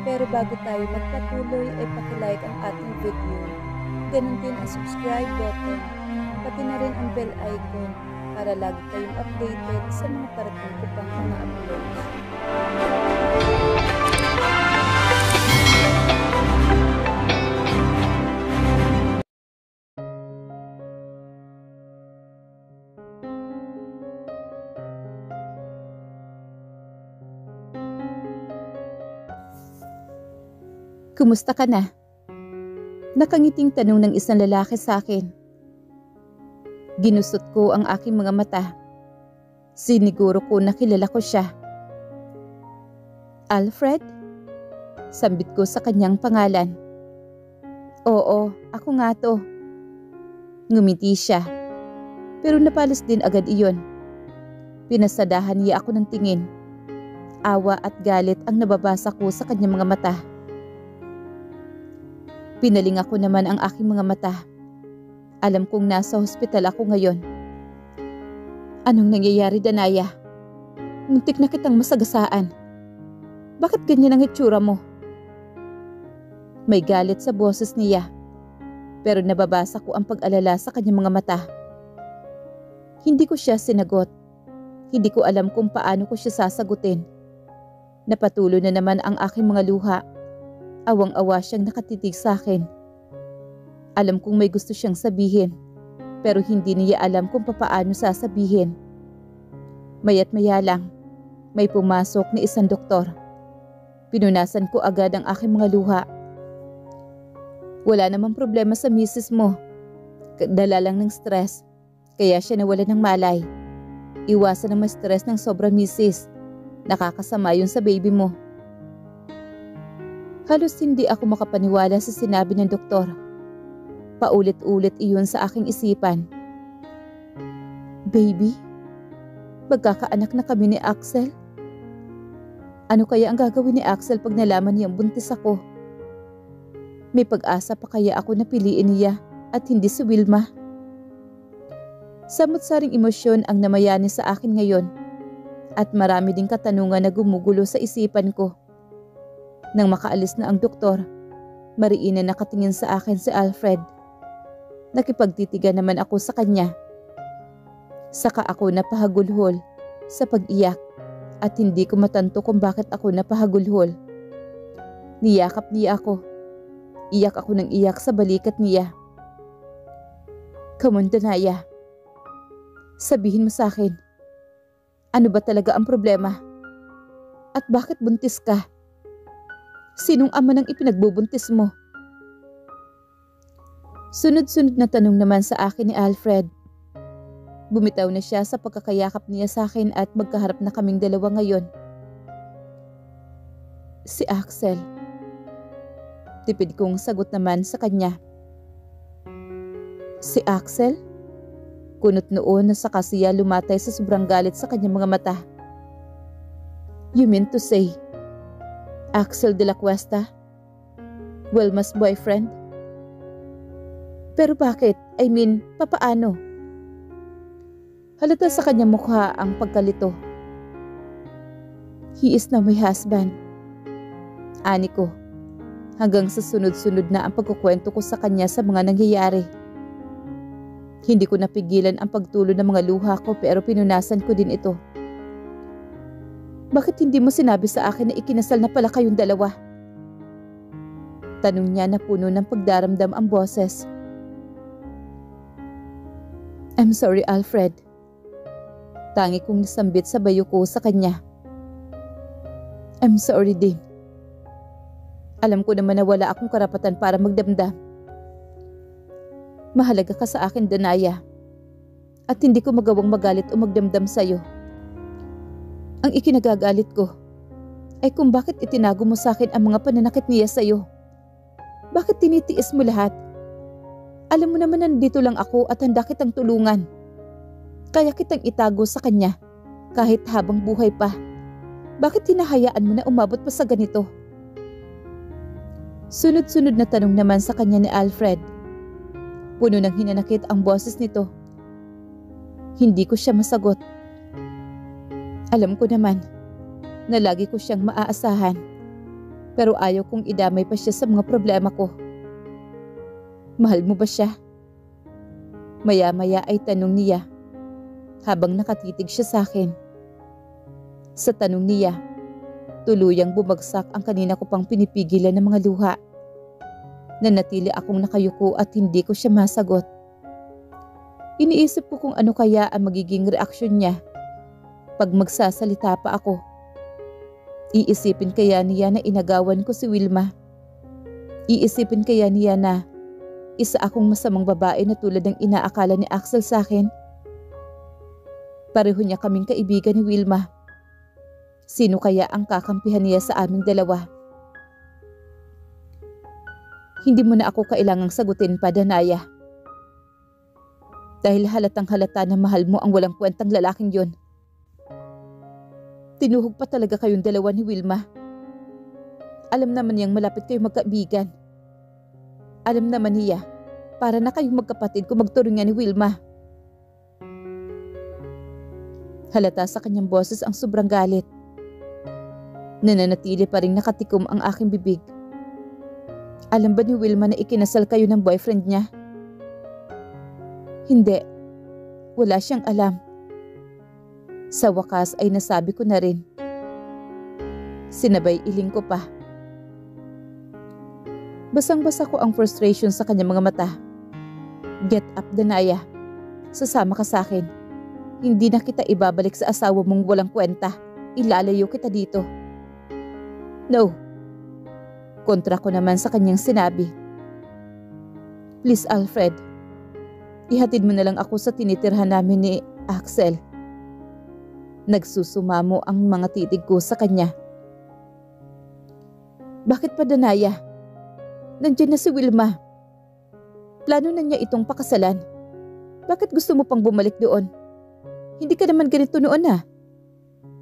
Pero bago tayo magpatuloy ay pakilike ang ating video. Ganun din ang subscribe button, pati na rin ang bell icon para lagi kayong updated sa mga parating ko pang mga uploads. Kumusta ka na? Nakangiting tanong ng isang lalaki sa akin. Ginusot ko ang aking mga mata. Siniguro ko na kilala ko siya. Alfred? Sambit ko sa kanyang pangalan. Oo, ako nga to. Ngumiti siya. Pero napalis din agad iyon. Pinasadahan niya ako ng tingin. Awa at galit ang nababasa ko sa kanyang mga mata. Pinaling ako naman ang aking mga mata. Alam kong nasa hospital ako ngayon. Anong nangyayari, Danaya? Muntik na kitang masagasaan. Bakit ganyan ang itsura mo? May galit sa boses niya. Pero nababasa ko ang pag-alala sa kanyang mga mata. Hindi ko siya sinagot. Hindi ko alam kung paano ko siya sasagutin. Napatuloy na naman ang aking mga luha. Awang-awa siyang nakatitig sa akin. Alam kong may gusto siyang sabihin, pero hindi niya alam kung papaano sasabihin. Maya't maya lang, may pumasok na isang doktor. Pinunasan ko agad ang aking mga luha. Wala namang problema sa misis mo. Dala lang ng stress, kaya siya nawala ng malay. Iwasan ang ma-stress ng sobra, misis. Nakakasama yun sa baby mo. Halos hindi ako makapaniwala sa sinabi ng doktor. Paulit-ulit iyon sa aking isipan. Baby? Magkakaanak na kami ni Axel? Ano kaya ang gagawin ni Axel pag nalaman niyang buntis ako? May pag-asa pa kaya ako na piliin niya at hindi si Wilma? Samot-saring emosyon ang namayani sa akin ngayon at marami ding katanungan na gumugulo sa isipan ko. Nang makaalis na ang doktor, mariin na nakatingin sa akin si Alfred. Nakipagtitigan naman ako sa kanya. Saka ako napahagulhol sa pag-iyak at hindi ko matanto kung bakit ako napahagulhol. Niyakap niya ako. Iyak ako ng iyak sa balikat niya. Come on, Danaya. Sabihin mo sa akin, ano ba talaga ang problema? At bakit buntis ka? Sinong ama nang ipinagbubuntis mo? Sunod-sunod na tanong naman sa akin ni Alfred. Bumitaw na siya sa pagkakayakap niya sa akin at magkaharap na kaming dalawa ngayon. Si Axel. Tipid kong sagot naman sa kanya. Si Axel? Kunot noon na saka siya lumatay sa sobrang galit sa kanyang mga mata. You mean to say, Axel de la Cuesta? Wilma's boyfriend? Pero bakit? I mean, papaano? Halata sa kanyang mukha ang pagkalito. He is now my husband. Ani ko, hanggang sa sunod-sunod na ang pagkukwento ko sa kanya sa mga nangyayari. Hindi ko napigilan ang pagtulo ng mga luha ko pero pinunasan ko din ito. Bakit hindi mo sinabi sa akin na ikinasal na pala kayong dalawa? Tanong niya na puno ng pagdaramdam ang boses. I'm sorry, Alfred. Tangi kong nasambit sa bayo ko sa kanya. I'm sorry din. Alam ko naman na wala akong karapatan para magdamdam. Mahalaga ka sa akin, Danaya. At hindi ko magawang magalit o magdamdam sa'yo. Ang ikinagagalit ko ay kung bakit itinago mo sa akin ang mga pananakit niya sa'yo. Bakit tinitiis mo lahat? Alam mo naman nandito lang ako at handa kitang tulungan. Kaya kitang itago sa kanya kahit habang buhay pa. Bakit hinahayaan mo na umabot pa sa ganito? Sunod-sunod na tanong naman sa kanya ni Alfred. Puno ng hinanakit ang boses nito. Hindi ko siya masagot. Alam ko naman na lagi ko siyang maaasahan. Pero ayaw kong idamay pa siya sa mga problema ko. Mahal mo ba siya? Maya-maya ay tanong niya habang nakatitig siya sa akin. Sa tanong niya, tuluyang bumagsak ang kanina ko pang pinipigilan ng mga luha. Nanatili akong nakayuko at hindi ko siya masagot. Iniisip ko kung ano kaya ang magiging reaksyon niya pag magsasalita pa ako. Iisipin kaya niya na inagawan ko si Wilma? Iisipin kaya niya na isa akong masamang babae na tulad ng inaakala ni Axel sa akin? Pareho niya kaming kaibigan ni Wilma. Sino kaya ang kakampihan niya sa aming dalawa? Hindi mo na ako kailangang sagutin pa, Danaya. Dahil halatang halata na mahal mo ang walang kwentang lalaking yon. Tinuhog pa talaga kayong dalawa ni Wilma. Alam naman niyang malapit kayong magkaibigan. Alam naman niya, para na kayong magkapatid kung magturingan ni Wilma. Halata sa kanyang boses ang sobrang galit. Nananatili pa rin nakatikom ang aking bibig. Alam ba ni Wilma na ikinasal kayo ng boyfriend niya? Hindi. Wala siyang alam. Sa wakas ay nasabi ko na rin. Sinabay iling ko pa. Basang-basa ko ang frustration sa kanyang mga mata. Get up, Danaya. Sasama ka sa akin. Hindi na kita ibabalik sa asawa mong walang kwenta. Ilalayo kita dito. No. Kontra ko naman sa kanyang sinabi. Please, Alfred. Ihatid mo na lang ako sa tinitirhan namin ni Axel. Nagsusumamo ang mga titig ko sa kanya. Bakit pa, Danaya? Nandiyan na si Wilma. Plano na niya itong pakasalan. Bakit gusto mo pang bumalik doon? Hindi ka naman ganito noon ah.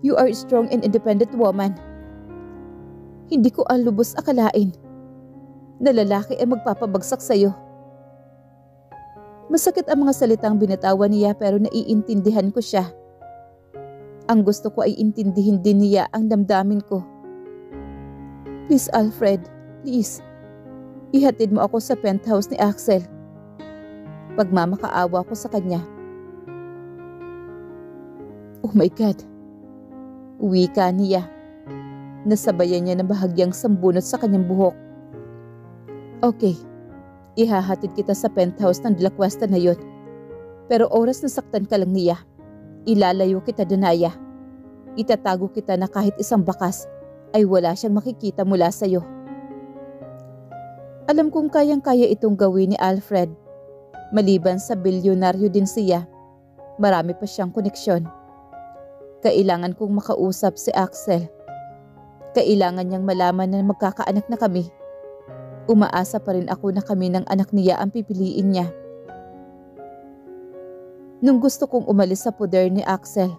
You are a strong and independent woman. Hindi ko lubos akalain na lalaki ay magpapabagsak sa'yo. Masakit ang mga salitang binatawan niya pero naiintindihan ko siya. Ang gusto ko ay intindihin din niya ang damdamin ko. Please, Alfred, please. Ihatid mo ako sa penthouse ni Axel. Pagmamakaawa ko sa kanya. Oh my God. Uwi ka niya. Nasabayan niya na bahagyang sambunot sa kanyang buhok. Okay, ihahatid kita sa penthouse ng De La Cuesta na yun. Pero oras na saktan ka lang niya. Ilalayo kita, Danaya. Itatago kita na kahit isang bakas ay wala siyang makikita mula sa'yo. Alam kong kayang-kaya itong gawin ni Alfred. Maliban sa bilyonaryo din siya, marami pa siyang koneksyon. Kailangan kong makausap si Axel. Kailangan niyang malaman na magkakaanak na kami. Umaasa pa rin ako na kami ng anak niya ang pipiliin niya. Nung gusto kong umalis sa poder ni Axel,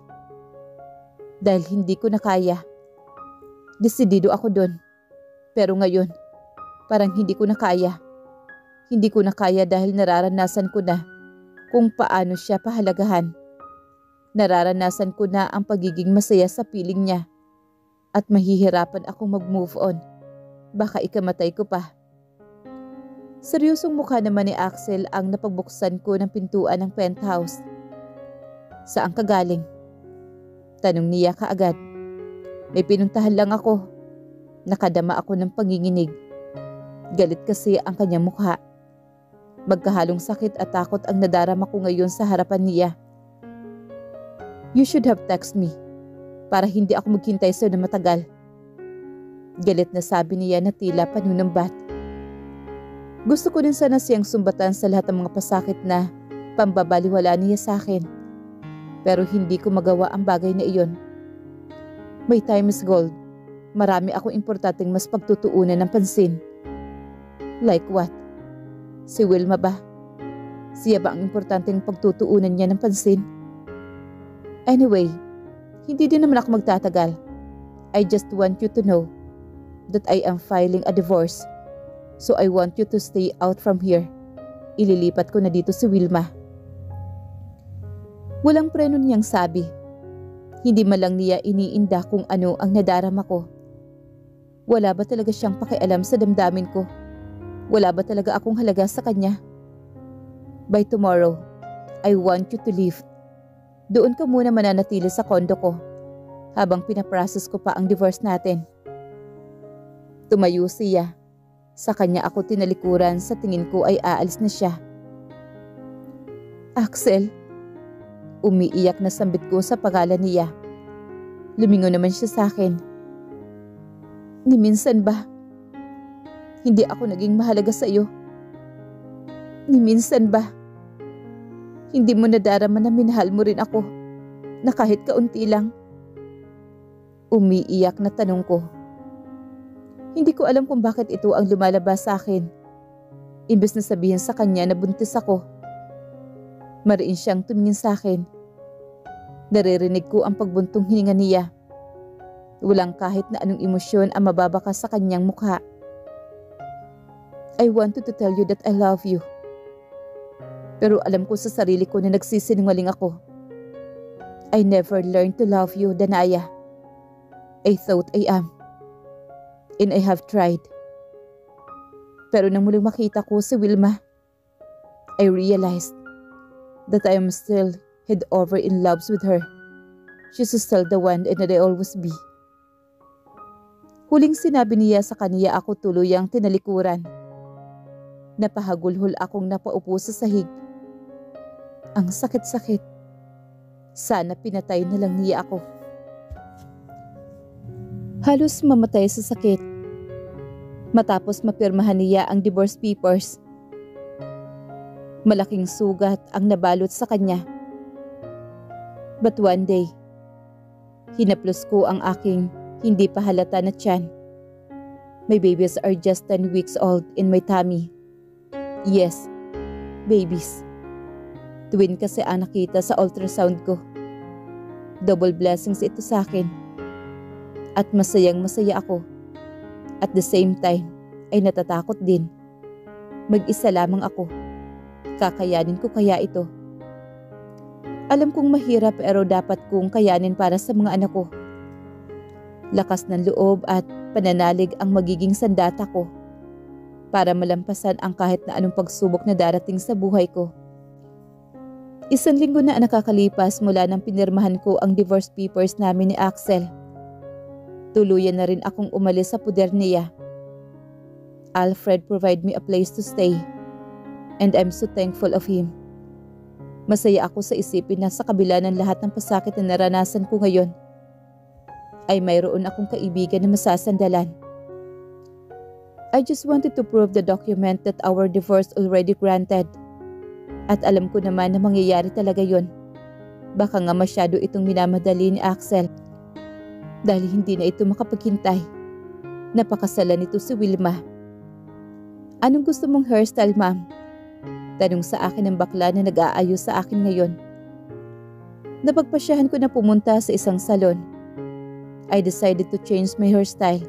dahil hindi ko na kaya, desidido ako doon. Pero ngayon, parang hindi ko na kaya. Hindi ko na kaya dahil nararanasan ko na kung paano siya pahalagahan. Nararanasan ko na ang pagiging masaya sa piling niya. At mahihirapan akong mag-move on. Baka ikamatay ko pa. Seryosong mukha naman ni Axel ang napagbuksan ko ng pintuan ng penthouse. Saan ka galing? Tanong niya kaagad. May pinuntahan lang ako. Nakadama ako ng panginginig. Galit kasi ang kanyang mukha. Magkahalong sakit at takot ang nadarama ko ngayon sa harapan niya. You should have texted me. Para hindi ako maghintay sa'yo na matagal. Galit na sabi niya na tila panunumbat. Gusto ko din sana siyang sumbatan sa lahat ng mga pasakit na pambabaliwala niya sa akin. Pero hindi ko magawa ang bagay na iyon. My time is gold. Marami akong importanteng mas pagtutuunan ng pansin. Like what? Si Wilma ba? Siya ba ang importanteng pagtutuunan niya ng pansin? Anyway, hindi din naman ako magtatagal. I just want you to know that I am filing a divorce. So I want you to stay out from here. Ililipat ko na dito si Wilma. Walang preno niyang sabi. Hindi man lang niya iniinda kung ano ang nadarama ko. Wala ba talaga siyang pakialam sa damdamin ko? Wala ba talaga akong halaga sa kanya? By tomorrow, I want you to leave. Doon ka muna mananatili sa kondo ko habang pinaprocess ko pa ang divorce natin. Tumayo siya. Sa kanya ako tinalikuran, sa tingin ko ay aalis na siya. Axel, umiiyak na sambit ko sa pangalan niya. Lumingon naman siya sa akin. Ni minsan ba? Hindi ako naging mahalaga sa iyo. Ni minsan ba? Hindi mo nadarama na minahal mo rin ako na kahit kaunti lang? Umiiyak na tanong ko. Hindi ko alam kung bakit ito ang lumalabas sa akin. Imbes na sabihin sa kanya na buntis ako. Mariin siyang tumingin sa akin. Naririnig ko ang pagbuntong hininga niya. Walang kahit na anong emosyon ang mababakas sa kanyang mukha. I wanted to tell you that I love you. Pero alam ko sa sarili ko na nagsisinungaling ako. I never learned to love you, Danaya. I thought I am. And I have tried. Pero nang muling makita ko si Wilma, I realized that I am still head over in love with her. She's still the one and that I always be. Huling sinabi niya sa kaniya ako tuluyang tinalikuran. Napahagulhol akong napaupo sa sahig. Ang sakit-sakit. Sana pinatay na lang niya ako. Halos mamatay sa sakit. Matapos mapirmahan niya ang divorce papers. Malaking sugat ang nabalot sa kanya. But one day, hinaplos ko ang aking hindi pa halata na tiyan. My babies are just 10 weeks old in my tummy. Yes, babies. Twin kasi ang nakita sa ultrasound ko. Double blessings ito sa akin. At masayang masaya ako. At the same time, ay natatakot din. Mag-isa lamang ako. Kakayanin ko kaya ito? Alam kong mahirap pero dapat kong kayanin para sa mga anak ko. Lakas ng loob at pananalig ang magiging sandata ko para malampasan ang kahit na anong pagsubok na darating sa buhay ko. 1 linggo na ang nakakalipas mula nang pinirmahan ko ang divorce papers namin ni Axel. Tuluyan na rin akong umalis sa puder niya. Alfred provide me a place to stay and I'm so thankful of him. Masaya ako sa isipin na sa kabila ng lahat ng pasakit na naranasan ko ngayon, ay mayroon akong kaibigan na masasandalan. I just wanted to prove the document that our divorce already granted. At alam ko naman na mangyayari talaga yon. Baka nga masyado itong minamadali ni Axel. Dahil hindi na ito makapaghintay. Napakasalan nito si Wilma. Anong gusto mong hairstyle, ma'am? Tanong sa akin ng bakla na nag-aayos sa akin ngayon. Napagpasyahan ko na pumunta sa isang salon. I decided to change my hairstyle.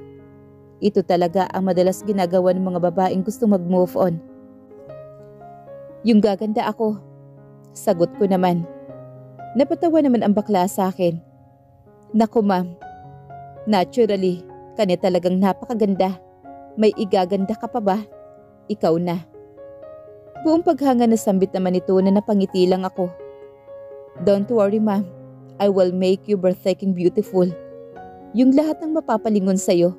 Ito talaga ang madalas ginagawa ng mga babaeng gusto mag-move on. Yung gaganda ako. Sagot ko naman. Napatawa naman ang bakla sa akin. Naku ma'am, naturally, kanya talagang napakaganda. May igaganda ka pa ba? Ikaw na. Buong paghanga na sambit naman ito na napangiti lang ako. Don't worry ma'am, I will make you breathtaking beautiful. Yung lahat ng mapapalingon sa'yo.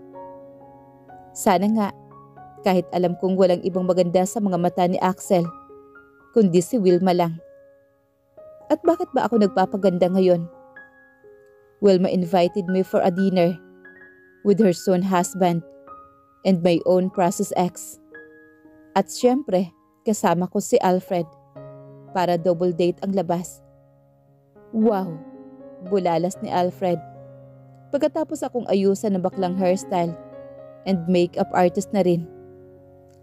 Sana nga, kahit alam kong walang ibang maganda sa mga mata ni Axel, kundi si Wilma lang. At bakit ba ako nagpapaganda ngayon? Wilma invited me for a dinner with her son husband and my own process ex. At syempre, kasama ko si Alfred para double date ang labas. Wow! Bulalas ni Alfred. Pagkatapos akong ayusan ng baklang hairstyle and makeup artist na rin.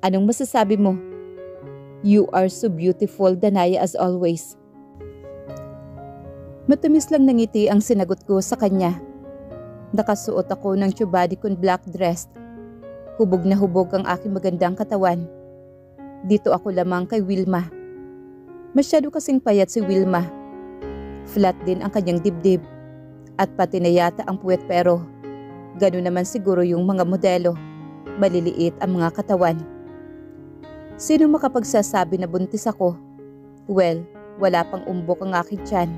Anong masasabi mo? You are so beautiful, Danaya, as always. Matamis lang ng ngiti ang sinagot ko sa kanya. Nakasuot ako ng chubadikon black dress. Hubog na hubog ang aking magandang katawan. Dito ako lamang kay Wilma. Masyado kasing payat si Wilma. Flat din ang kanyang dibdib. At pati na yata ang puwet pero Ganun naman siguro yung mga modelo. Maliliit ang mga katawan. Sino makapagsasabi na buntis ako? Well, wala pang umbok ang aking tiyan.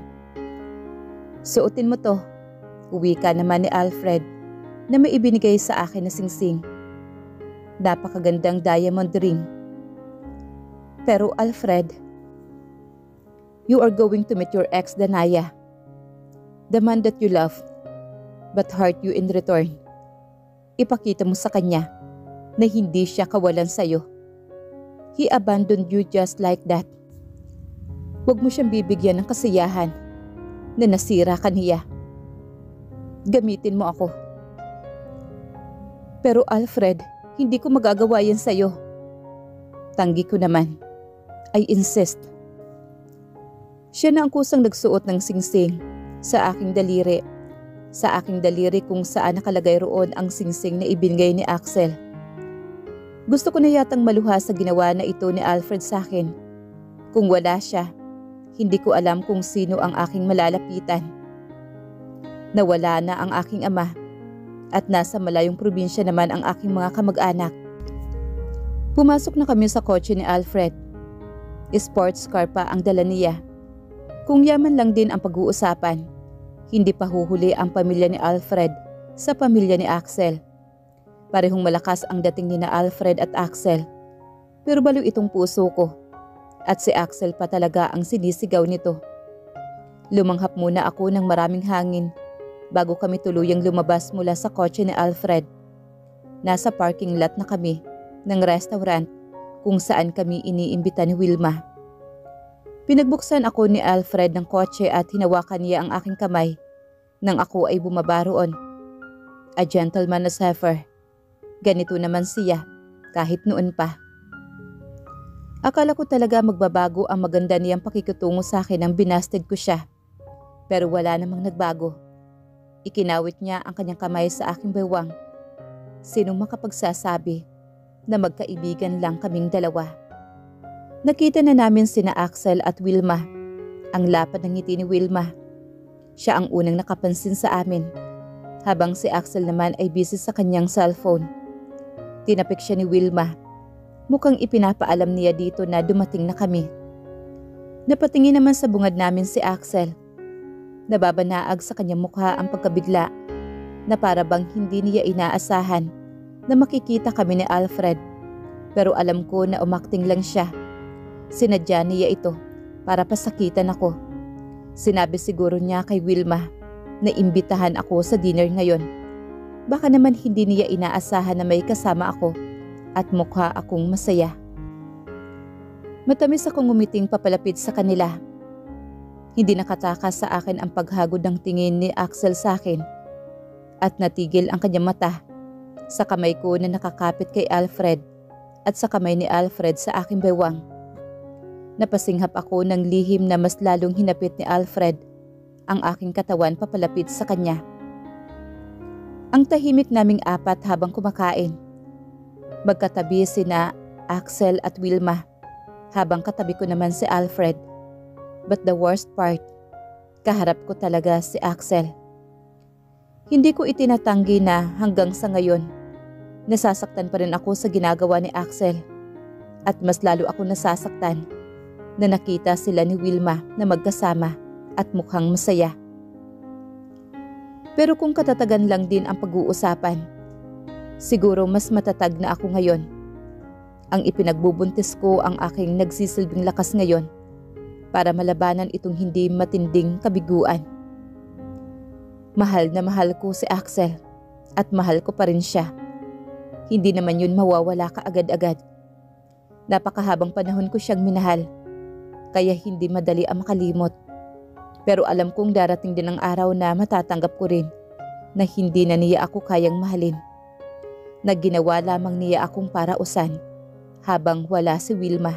Suotin mo to. Uwi ka naman ni Alfred na may ibinigay sa akin na singsing. Napakagandang diamond ring. Pero Alfred, you are going to meet your ex Danaya. The man that you love, but hurt you in return. Ipakita mo sa kanya na hindi siya kawalan sa'yo. He abandoned you just like that. Huwag mo siyang bibigyan ng kasiyahan na nasira ka niya. Gamitin mo ako. Pero Alfred, hindi ko magagawa yan sa'yo. Tanggi ko naman. I insist. Siya na ang kusang nagsuot ng singsing sa aking daliri. Sa aking daliri kung saan nakalagay roon ang singsing na ibinigay ni Axel. Gusto ko na yatang maluha sa ginawa na ito ni Alfred sa akin. Kung wala siya, hindi ko alam kung sino ang aking malalapitan. Nawala na ang aking ama at nasa malayong probinsya naman ang aking mga kamag-anak. Pumasok na kami sa kotse ni Alfred. Sports car pa ang dala niya. Kung yaman lang din ang pag-uusapan, hindi pa huhuli ang pamilya ni Alfred sa pamilya ni Axel. Parehong malakas ang dating ni na Alfred at Axel. Pero baliw itong puso ko. At si Axel pa talaga ang sinisigaw nito. Lumanghap muna ako ng maraming hangin bago kami tuluyang lumabas mula sa kotse ni Alfred. Nasa parking lot na kami ng restaurant kung saan kami iniimbita ni Wilma. Pinagbuksan ako ni Alfred ng kotse at hinawakan niya ang aking kamay nang ako ay bumaba roon. A gentleman as ever. Ganito naman siya kahit noon pa. Akala ko talaga magbabago ang maganda niyang pakikitungo sa akin nang binasted ko siya. Pero wala namang nagbago. Ikinawit niya ang kanyang kamay sa aking baywang. Sinong makapagsasabi na magkaibigan lang kaming dalawa? Nakita na namin sina Axel at Wilma. Ang lapad ng ngiti ni Wilma. Siya ang unang nakapansin sa amin. Habang si Axel naman ay busy sa kanyang cellphone. Tinapik siya ni Wilma. Mukhang ipinapaalam niya dito na dumating na kami. Napatingin naman sa bungad namin si Axel. Nababanaag sa kanyang mukha ang pagkabigla na para bang hindi niya inaasahan na makikita kami ni Alfred. Pero alam ko na umakting lang siya. Sinadya niya ito para pasakitan ako. Sinabi siguro niya kay Wilma na imbitahan ako sa dinner ngayon. Baka naman hindi niya inaasahan na may kasama ako at mukha akong masaya. Matamis akong umiting papalapit sa kanila. Hindi nakatakas sa akin ang paghagod ng tingin ni Axel sa akin at natigil ang kanyang mata sa kamay ko na nakakapit kay Alfred at sa kamay ni Alfred sa aking baywang. Napasinghap ako ng lihim na mas lalong hinapit ni Alfred ang aking katawan papalapit sa kanya. Ang tahimik naming apat habang kumakain. Magkatabi sina Axel at Wilma habang katabi ko naman si Alfred. But the worst part, kaharap ko talaga si Axel. Hindi ko itinatanggi na hanggang sa ngayon, nasasaktan pa rin ako sa ginagawa ni Axel. At mas lalo ako nasasaktan na nakita sila ni Wilma na magkasama at mukhang masaya. Pero kung katatagan lang din ang pag-uusapan, siguro mas matatag na ako ngayon. Ang ipinagbubuntis ko ang aking nagsisilbing lakas ngayon para malabanan itong hindi matinding kabiguan. Mahal na mahal ko si Axel at mahal ko pa rin siya. Hindi naman yun mawawala ka agad-agad. Napakahabang panahon ko siyang minahal, kaya hindi madali ang makalimot. Pero alam kong darating din ang araw na matatanggap ko rin na hindi na niya ako kayang mahalin. Na ginawa lamang niya akong parausan habang wala si Wilma.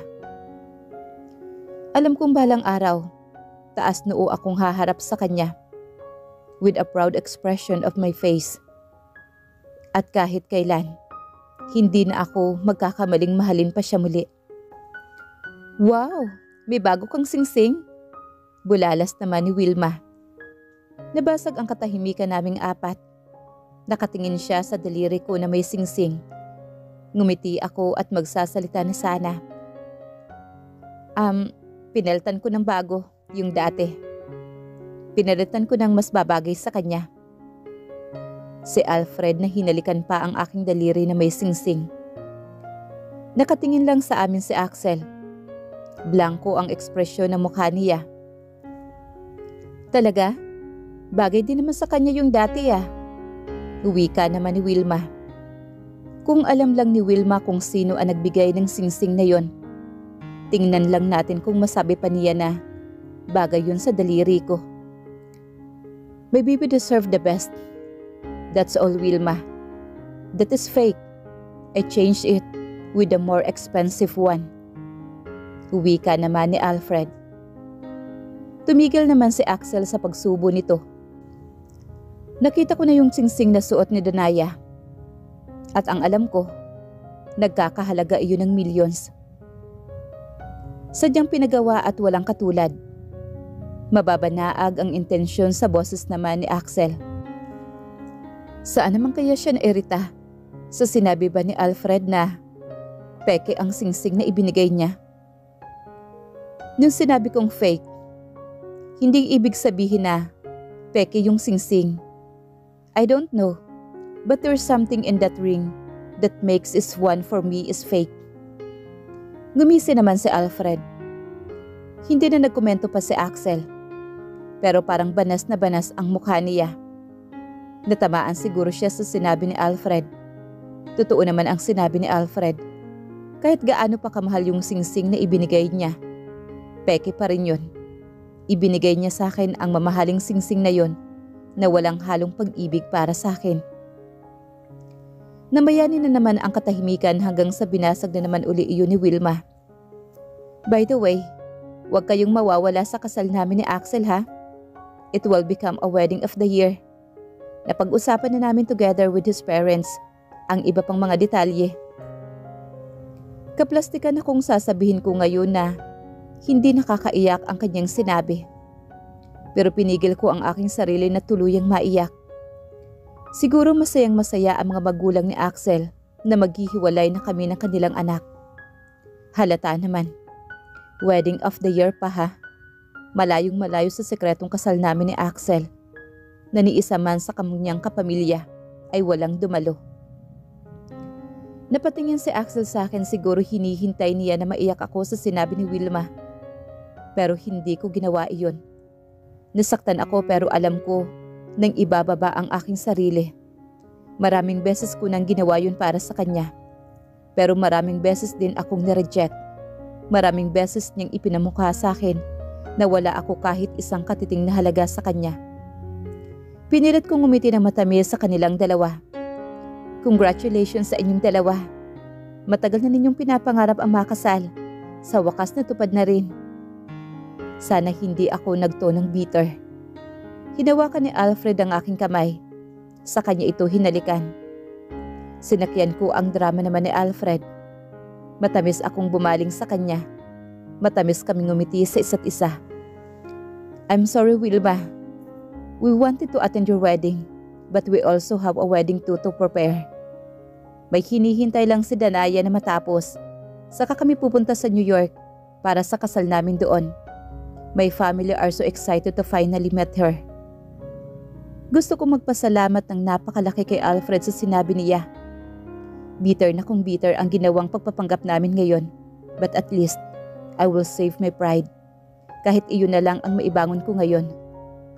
Alam kong balang araw, taas noo akong haharap sa kanya with a proud expression of my face. At kahit kailan, hindi na ako magkakamaling mahalin pa siya muli. Wow! May bago kang singsing? Bulalas naman ni Wilma. Nabasag ang katahimikan naming apat. Nakatingin siya sa daliri ko na may singsing. Ngumiti ako at magsasalita na sana. Pinalitan ko ng bago, yung dati. Pinalitan ko ng mas babagay sa kanya. Si Alfred na hinalikan pa ang aking daliri na may singsing. Nakatingin lang sa amin si Axel. Blanko ang ekspresyon ng mukha niya. Talaga? Bagay din naman sa kanya yung dati Wika naman ni Wilma. Kung alam lang ni Wilma kung sino ang nagbigay ng singsing na yon. Tingnan lang natin kung masabi pa niya na bagay yun sa daliri ko. My baby deserve the best. That's all, Wilma. That is fake. I changed it with a more expensive one. Wika naman ni Alfred. Tumigil naman si Axel sa pagsubo nito. Nakita ko na yung singsing na suot ni Danaya. At ang alam ko, nagkakahalaga iyon ng millions. Sadyang pinagawa at walang katulad. Mababanaag ang intensyon sa boses naman ni Axel. Saan naman kaya siya nairita? Sa sinabi ba ni Alfred na peke ang singsing na ibinigay niya? Nung sinabi kong fake, hindi ibig sabihin na peke yung singsing. I don't know, but there's something in that ring that makes this one for me is fake. Ngumisi naman si Alfred. Hindi na nagkomento pa si Axel. Pero parang banas na banas ang mukha niya. Natamaan siguro siya sa sinabi ni Alfred. Totoo naman ang sinabi ni Alfred. Kahit gaano pa kamahal yung singsing na ibinigay niya, peke pa rin yun. Ibinigay niya sa akin ang mamahaling singsing na yon na walang halong pag-ibig para sa akin. Namayani na naman ang katahimikan hanggang sa binasag na naman uli iyon ni Wilma. By the way, huwag kayong mawawala sa kasal namin ni Axel ha. It will become a wedding of the year. Napag-usapan na namin together with his parents ang iba pang mga detalye. Kaplastikan akong sasabihin ko ngayon na hindi nakakaiyak ang kanyang sinabi. Pero pinigil ko ang aking sarili na tuluyang maiyak. Siguro masayang masaya ang mga magulang ni Axel na maghihiwalay na kami ng kanilang anak. Halata naman. Wedding of the year pa ha. Malayong malayo sa sekretong kasal namin ni Axel. Na ni isa man sa kanyang kapamilya ay walang dumalo. Napatingin si Axel sa akin, siguro hinihintay niya na maiyak ako sa sinabi ni Wilma. Pero hindi ko ginawa iyon. Nasaktan ako pero alam ko nang ibababa ang aking sarili. Maraming beses ko nang ginawa yun para sa kanya. Pero maraming beses din akong nireject. Maraming beses niyang ipinamukha sa akin na wala ako kahit isang katiting na halaga sa kanya. Pinilit kong ngumiti ng matamis sa kanilang dalawa. Congratulations sa inyong dalawa. Matagal na ninyong pinapangarap ang makasal. Sa wakas natupad na rin. Sana hindi ako nagtonong bitter. Hinawakan ni Alfred ang aking kamay. Sa kanya ito hinalikan. Sinakyan ko ang drama naman ni Alfred. Matamis akong bumaling sa kanya. Matamis kaming ngumiti sa isa't isa. I'm sorry, Wilma. We wanted to attend your wedding, but we also have a wedding to prepare. May hinihintay lang si Danaya na matapos. Saka kami pupunta sa New York para sa kasal namin doon. My family are so excited to finally meet her. Gusto kong magpasalamat ng napakalaki kay Alfred sa sinabi niya. Bitter na kung bitter ang ginawang pagpapanggap namin ngayon. But at least, I will save my pride. Kahit iyon na lang ang maibangon ko ngayon.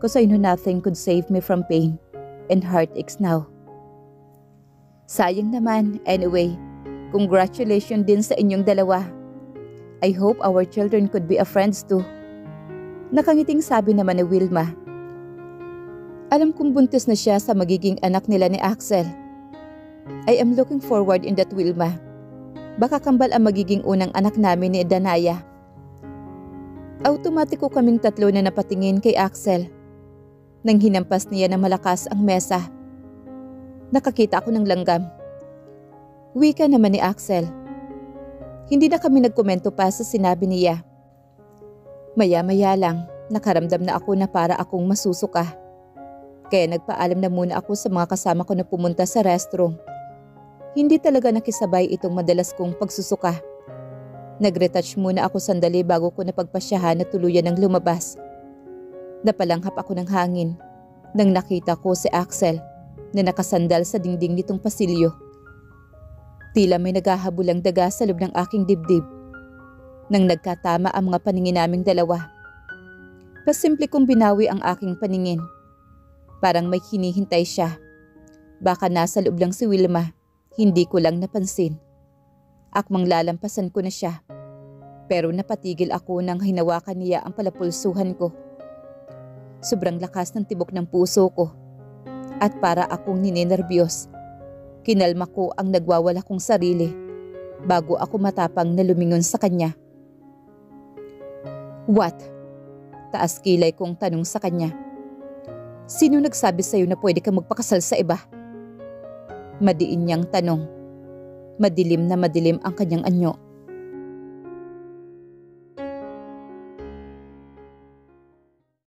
Cause I know nothing could save me from pain and heartaches now. Sayang naman, anyway. Congratulations din sa inyong dalawa. I hope our children could be a friends too. Nakangiting sabi naman ni Wilma. Alam kong buntis na siya sa magiging anak nila ni Axel. I am looking forward in that, Wilma. Baka kambal ang magiging unang anak namin ni Danaya. Automatiko kaming tatlo na napatingin kay Axel. Nang hinampas niya ng malakas ang mesa. Nakakita ako ng langgam. Wika naman ni Axel. Hindi na kami nagkomento pa sa sinabi niya. Maya-maya lang, nakaramdam na ako na para akong masusuka. Kaya nagpaalam na muna ako sa mga kasama ko na pumunta sa restroom. Hindi talaga nakisabay itong madalas kong pagsusuka. Nag-retouch muna ako sandali bago ko napagpasyahan na tuluyan ng lumabas. Napalanghap ako ng hangin nang nakita ko si Axel na nakasandal sa dingding nitong pasilyo. Tila may naghahabulang daga sa loob ng aking dibdib. Nang nagkatama ang mga paningin naming dalawa. Pasimple kong binawi ang aking paningin. Parang may hinihintay siya. Baka nasa loob lang si Wilma, hindi ko lang napansin. Akmang lalampasan ko na siya. Pero napatigil ako nang hinawakan niya ang palapulsuhan ko. Sobrang lakas ng tibok ng puso ko. At para akong ninenerbiyos. Kinalma ko ang nagwawala kong sarili bago ako matapang na lumingon sa kanya. What? Taas kilay kong tanong sa kanya. Sino nagsabi sa'yo na pwede kang magpakasal sa iba? Madiin niyang tanong. Madilim na madilim ang kanyang anyo.